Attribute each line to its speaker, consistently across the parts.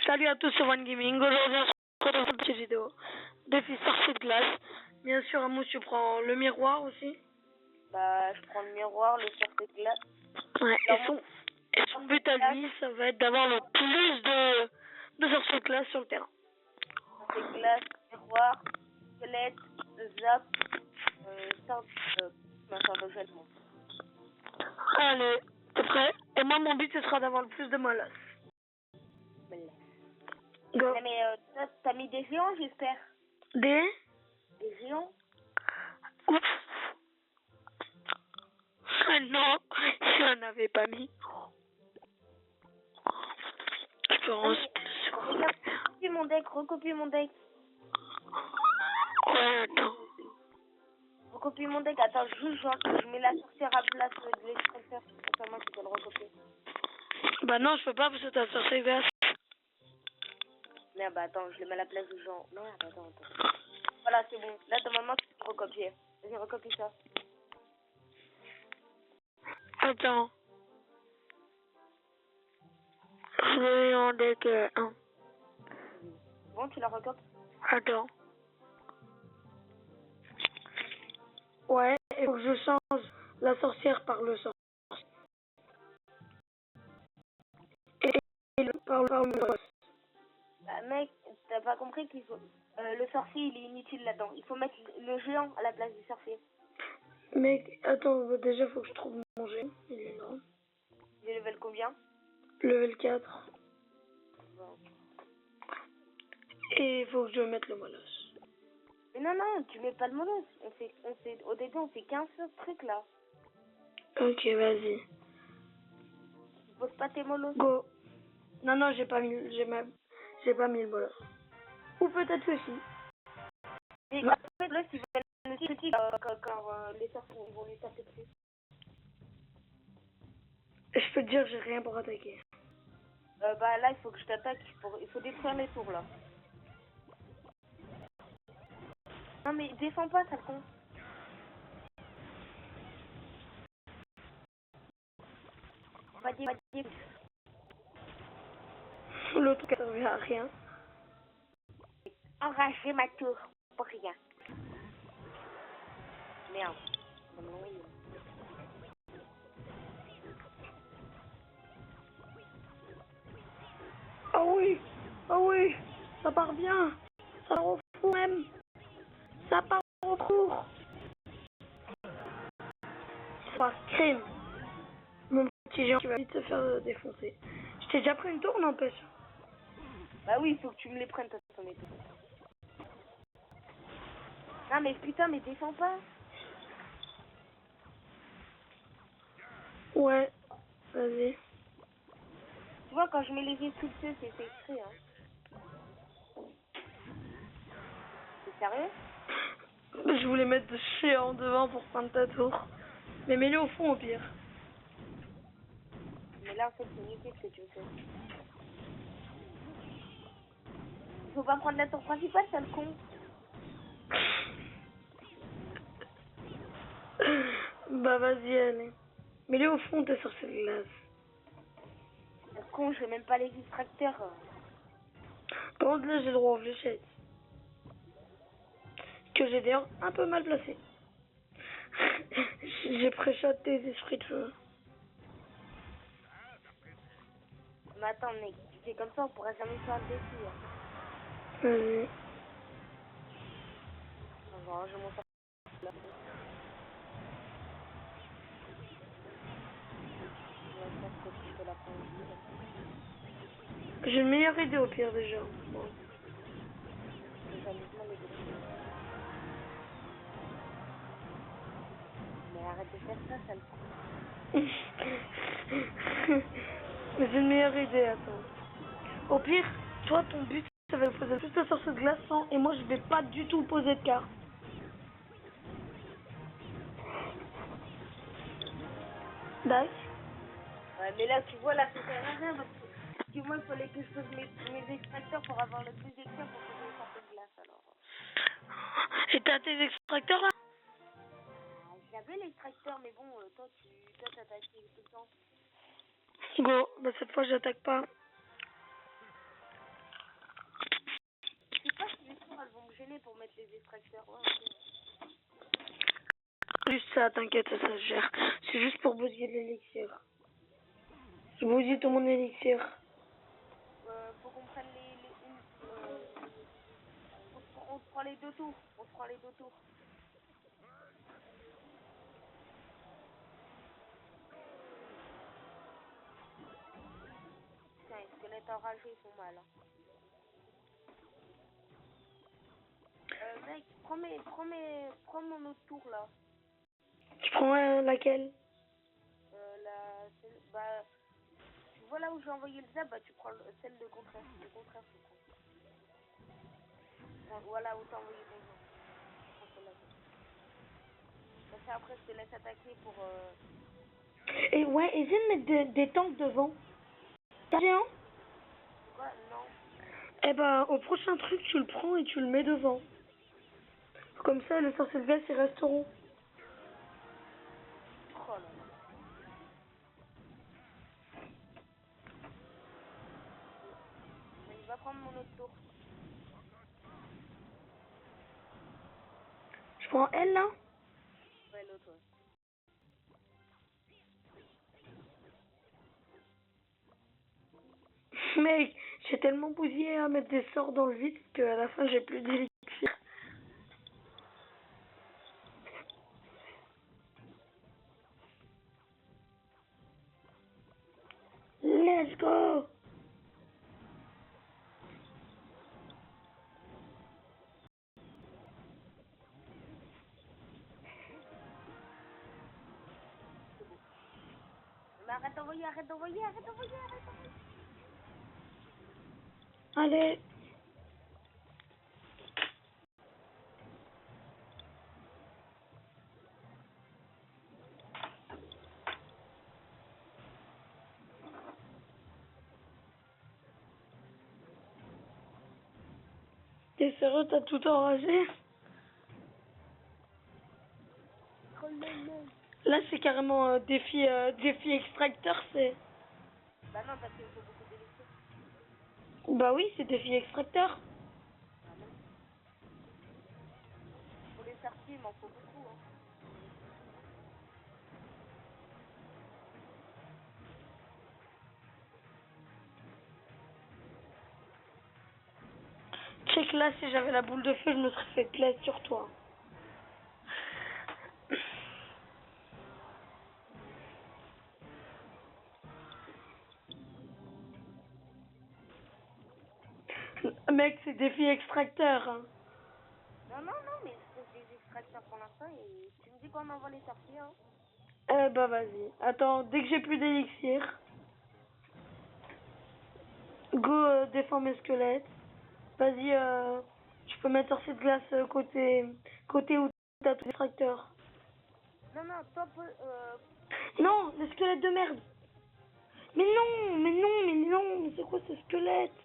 Speaker 1: Salut à tous sur One Gaming. Aujourd'hui, on se retrouve dans cette vidéo. Défi sorcier de glace. Bien sûr, Amos, tu prends le miroir aussi.
Speaker 2: Bah, je prends le miroir, le sorcier de glace.
Speaker 1: Ouais, et son but à lui, ça va être d'avoir le plus de sorciers de glace sur le terrain.
Speaker 2: Sorcier de glace, miroir, squelette, zap, machin de jetement.
Speaker 1: Allez, t'es prêt? Et moi, mon but, ce sera d'avoir le plus de molas. Go.
Speaker 2: Mais t'as mis des géants, j'espère.
Speaker 1: Des
Speaker 2: Géants?
Speaker 1: Ouf. Ah non, j'en avais pas mis. Je peux
Speaker 2: Recopie mon deck, recopie mon deck.
Speaker 1: Ouais, attends.
Speaker 2: Recopie mon deck, attends, je mets la sorcière à place de l'extracteur. C'est pas moi qui peux le recopier.
Speaker 1: Bah non, je peux pas parce que t'as sorcier de glace.
Speaker 2: Merde, bah attends, je le mets à la place de Jean. Merde, attends. Voilà, c'est bon. Là, normalement, tu peux recopier. Vas-y, recopie ça.
Speaker 1: Attends. Je vais en deck 1.
Speaker 2: Bon, tu la recopies.
Speaker 1: Attends. Ouais, il faut que je change la sorcière par le sorcier. Et par le boss.
Speaker 2: Bah, mec, t'as pas compris qu'il faut... le sorcier, il est inutile là-dedans. Il faut mettre le géant à la place du sorcier.
Speaker 1: Mec, attends, déjà, faut que je trouve mon G. Il est là.
Speaker 2: Il est level combien?
Speaker 1: Level 4.
Speaker 2: Bon.
Speaker 1: Et il faut que je mette le molos.
Speaker 2: Mais non, tu mets pas le monos. Au début, on fait 15 trucs là.
Speaker 1: Ok, vas-y.
Speaker 2: Tu poses pas tes monos.
Speaker 1: Go. Non, j'ai pas mis le molos. Ou peut-être que si.
Speaker 2: Mais en fait, là, tu vas le petit quand les sorciers vont lui taper dessus.
Speaker 1: Je peux te dire, j'ai rien pour attaquer.
Speaker 2: Bah là, il faut que je t'attaque. Il faut détruire les tours là. Non mais défends pas, sale con. Pas dire.
Speaker 1: L'autre qui servait à rien.
Speaker 2: Enrager ma tour. Pour rien. Merde.
Speaker 1: Ah oui, ça part bien. Ça part au fond même. Ça part au cours. Ça crime. Mon petit géant qui va vite se faire défoncer. Je t'ai déjà pris une tour, n'empêche.
Speaker 2: Bah oui, il faut que tu me les prennes, toi, ton étoile. Non mais putain, mais défends pas.
Speaker 1: Ouais, vas-y.
Speaker 2: Tu vois, quand je mets les instructions, c'est exprès, hein. C'est sérieux?
Speaker 1: Je voulais mettre de géant devant pour prendre ta tour. Mais mets-le au fond au pire.
Speaker 2: Mais là, en fait, c'est inutile ce que tu fais. Il faut pas prendre la tour principale, sale con.
Speaker 1: Bah vas-y, allez. Mets-le au fond, t'es sur cette glace.
Speaker 2: Sale con, je fais même pas les extracteurs.
Speaker 1: Par contre, là, j'ai le droit aux fléchettes. Que j'ai d'ailleurs un peu mal placé. J'ai pré-shot tes esprits de feu.
Speaker 2: Mais attends, mec, tu fais comme ça, on pourra jamais faire le défi. Hein.
Speaker 1: Vas-y.
Speaker 2: Alors, je monte là.
Speaker 1: J'ai une meilleure idée au pire déjà. Bon.
Speaker 2: Mais arrête de faire ça, sale con.
Speaker 1: Mais j'ai une meilleure idée, attends. Au pire, toi, ton but, ça va poser juste sur ce glaçon et moi, je vais pas du tout poser de carte. D'accord.
Speaker 2: Ouais, mais là, tu vois, là, ça sert à rien parce que moi, il fallait que je pose mes extracteurs pour avoir le plus d'extracteurs pour poser les sorties de glace, alors.
Speaker 1: Et t'as tes extracteurs là?
Speaker 2: J'avais l'extracteur, mais bon, toi, t'attaques tout le temps.
Speaker 1: Go, bah cette fois, j'attaque pas.
Speaker 2: elles vont me gêner pour mettre les extracteurs. Ouais, ok.
Speaker 1: Juste ça, t'inquiète, ça se gère. C'est juste pour bousiller l'élixir. Je bousille tout mon élixir.
Speaker 2: Faut qu'on prenne on se prend les deux tours. On se prend les deux tours. Putain, les squelettes enragés ils font mal. Hein. Mec, prends mon autre tour là.
Speaker 1: Tu prends laquelle?
Speaker 2: Bah, tu vois là où j'ai envoyé le zap, bah tu prends celle de contraire. Le contraire, tu prends. Voilà où t'as envoyé ton zap. Prends celle-là. Comme ça, après, je te laisse attaquer pour.
Speaker 1: Et ouais, essaie de mettre des tanks devant. T'as géant?
Speaker 2: Quoi? Non.
Speaker 1: Eh ben, au prochain truc, tu le prends et tu le mets devant. Comme ça, les sorciers de glace, ils resteront.
Speaker 2: Oh là là. Mais il va prendre mon autre tour.
Speaker 1: Je prends elle, là.
Speaker 2: Ouais, l'autre, ouais.
Speaker 1: Mec, j'ai tellement bousillé à mettre des sorts dans le vide qu'à la fin, j'ai plus d'élixir. Let's go!
Speaker 2: Mais arrête d'envoyer.
Speaker 1: Allez. T'es sérieux, t'as tout enragé? Là, c'est carrément défi extracteur, c'est...
Speaker 2: Bah non, parce qu'il faut beaucoup d'élixir.
Speaker 1: Bah oui, c'est défi extracteur.
Speaker 2: Ah non. Pour les sorties, il m'en faut beaucoup. Hein.
Speaker 1: Check là, si j'avais la boule de feu, je me serais fait plaisir sur toi. Mec, c'est défi extracteur. Hein.
Speaker 2: Non, mais je fais des extracteurs pour l'instant et tu me dis qu'on envoie les sorties. Hein.
Speaker 1: Bah vas-y. Attends, dès que j'ai plus d'élixir, go défends mes squelettes. Vas-y, je peux mettre sorcier de glace côté où t'as tout extracteur.
Speaker 2: Non, toi,
Speaker 1: Non, les squelettes de merde. Mais non, c'est quoi ce squelette?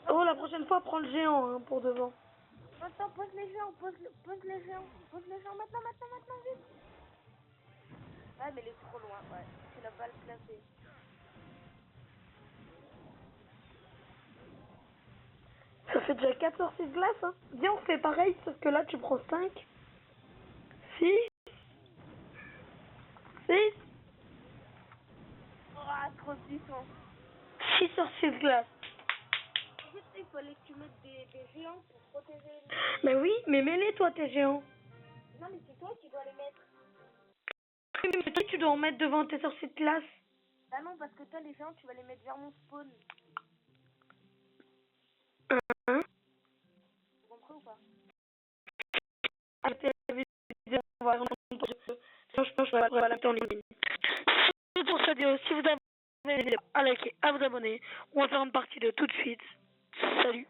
Speaker 1: Oh, la prochaine fois, prends le géant hein, pour devant.
Speaker 2: attends, pose les géants maintenant, vite. Ouais, mais il est trop loin, ouais. Tu l'as pas le placé.
Speaker 1: Ça fait déjà 4 sorties de glace. Hein. Viens, on fait pareil, sauf que là, tu prends 5, 6, 6,
Speaker 2: Oh, trop puissant.
Speaker 1: 6 sorties de glace.
Speaker 2: En fait, il fallait que tu mettes des géants pour protéger les...
Speaker 1: Mais oui, mais mets-les, toi, tes géants.
Speaker 2: Non, mais c'est toi qui dois les mettre.
Speaker 1: Oui, mais toi, tu dois en mettre devant tes sorties de glace.
Speaker 2: Ah non, parce que toi, les géants, tu vas les mettre vers mon spawn.
Speaker 1: Hein?
Speaker 2: Tu comprends ou pas?
Speaker 1: Arrêtez la vidéo, on va je pense que je vais pas la mettre en ligne. C'est pour cette vidéo. Si vous avez aimé, à liker, à vous abonner. On va faire une partie de tout de suite. Salut.